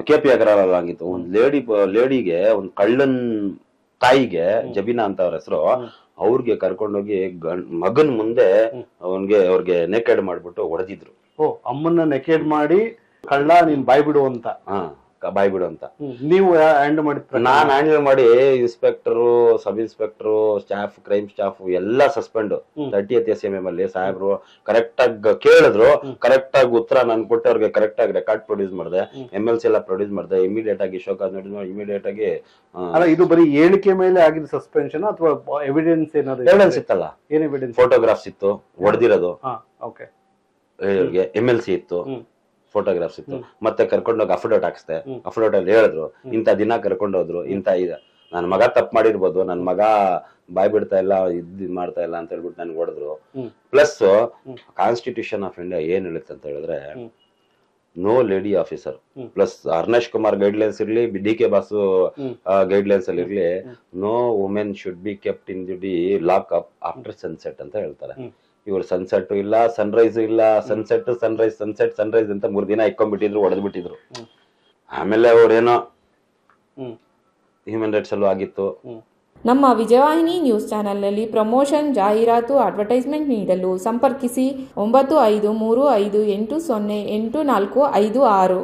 KP Agarwal ಆಗಿತ್ತು. ಒಂದ್ ಲೇಡಿಗೆ ಒಂದ್ ಕಳ್ಳನ್ ತಾಯಿಗೆ ಜಬೀನಾ ಅಂತ ಅವ್ರ ಹೆಸರು, ಅವ್ರಿಗೆ ಕರ್ಕೊಂಡೋಗಿ ಮಗನ್ ಮುಂದೆ ಅವ್ರಿಗೆ ನೆಕೆಡ್ ಮಾಡ್ಬಿಟ್ಟು ಹೊಡೆದಿದ್ರು. ಅಮ್ಮನ್ನ ನೆಕೆಡ್ ಮಾಡಿ ಕಳ್ಳ ನೀನ್ ಬಾಯ್ ಬಿಡು ಅಂತ. ಬಾಯ್ ಬಿಡು ಅಂತ. ನೀವು ಹ್ಯಾಂಡಲ್ ಮಾಡಿದ್ರ? ನಾನ್ ಹ್ಯಾಂಡಲ್ ಮಾಡಿ inspector, sub inspector, staff, crime staff ಎಲ್ಲ ಸಸ್ಪೆಂಡ್. 30th SMM ಅಲ್ಲಿ ಸಾಹೇಬ್ರು ಕರೆಕ್ಟ್ ಆಗಿ ಕೇಳಿದ್ರು, ಕರೆಕ್ಟ್ ಆಗಿ ಉತ್ತರ ನಾನು ಕೊಟ್ಟೆ, ಅವ್ರಿಗೆ ಕರೆಕ್ಟ್ ಆಗಿ ರೆಕಾರ್ಡ್ ಪ್ರೊಡ್ಯೂಸ್ ಮಾಡಿದೆ, MLC ಎಲ್ಲ ಪ್ರೊಡ್ಯೂಸ್ ಮಾಡಿದೆ, ಇಮಿಡಿಯೇಟ್ ಆಗಿ ಶೋಕಾಸ್ ನೋಡಿದ್ ಮಾಡಿ ಇಮಿಡಿಯೇಟ್ ಆಗಿ. ಅಲ್ಲ, ಇದು ಬರೀ ಹೇಳಿಕೆ ಮೇಲೆ ಆಗಿದ ಸಸ್ಪೆನ್ಷನ್ ಅಥವಾ ಎವಿಡೆನ್ಸ್ ಏನಾದ್ರು? ಎವಿಡೆನ್ಸ್ ಇತ್ತಲ್ಲ. ಏನ್ ಎವಿಡೆನ್ಸ್? ಫೋಟೋಗ್ರಾಫ್ಸ್ ಇತ್ತು ಹೊಡೆದಿರೋದು, ಓಕೆ, MLC ಇತ್ತು, ಫೋಟೋಗ್ರಾಫ್ಸ್ ಇತ್ತು. ಮತ್ತೆ ಕರ್ಕೊಂಡೋಗಿ ಅಫಿಡೋಟ್ ಹಾಕ್ಸ್ದೆ. ಅಫಿಡೋಟ್ ಅಲ್ಲಿ ಹೇಳಿದ್ರು ಇಂಥ ದಿನ ಕರ್ಕೊಂಡೋದ್ರು, ಇಂಥ ನನ್ ಮಗ ತಪ್ಪು ಮಾಡಿರ್ಬೋದು, ನನ್ ಮಗ ಬಾಯ್ ಬಿಡ್ತಾ ಇಲ್ಲ, ಮಾಡ್ತಾ ಇಲ್ಲ ಅಂತ ಹೇಳ್ಬಿಟ್ಟು ನನ್ಗೆ ಹೊಡೆದ್ರು. ಪ್ಲಸ್ ಕಾನ್ಸ್ಟಿಟ್ಯೂಷನ್ ಆಫ್ ಇಂಡಿಯಾ ಏನ್ ಹೇಳುತ್ತೆ ಅಂತ ಹೇಳಿದ್ರೆ, no lady officer. Plus Arnesh Kumar guidelines ಇರ್ಲಿ, DK ಬಾಸು ಗೈಡ್ಲೈನ್ಸ್ ಅಲ್ಲಿ ಇರ್ಲಿ, no women should be kept in the lock up after sunset ಅಂತ ಹೇಳ್ತಾರೆ. ಇವ್ರು ಸನ್ಸೆಟ್ ಇಲ್ಲ, ಸನ್ರೈಸ್ ಇಲ್ಲ, ಸನ್ಸೆಟ್ ಸನ್ರೈಸ್, ಸನ್ಸೆಟ್ ಸನ್ರೈಸ್ ಅಂತ 3 ದಿನ ಇಕ್ಕೊಂಡ್ಬಿಟ್ಟಿದ್ರು, ಹೊಡೆದ್ಬಿಟ್ಟಿದ್ರು. ಆಮೇಲೆ ಅವ್ರೇನೋ ಹ್ಯೂಮನ್ ರೈಟ್ಸ್ ಅಲ್ಲೂ ಆಗಿತ್ತು. ನಮ್ಮ ವಿಜಯವಾಹಿನಿ ನ್ಯೂಸ್ ಚಾನೆಲ್ನಲ್ಲಿ ಪ್ರಮೋಷನ್, ಜಾಹೀರಾತು, ಅಡ್ವರ್ಟೈಸ್ಮೆಂಟ್ ನೀಡಲು ಸಂಪರ್ಕಿಸಿ 9535808456.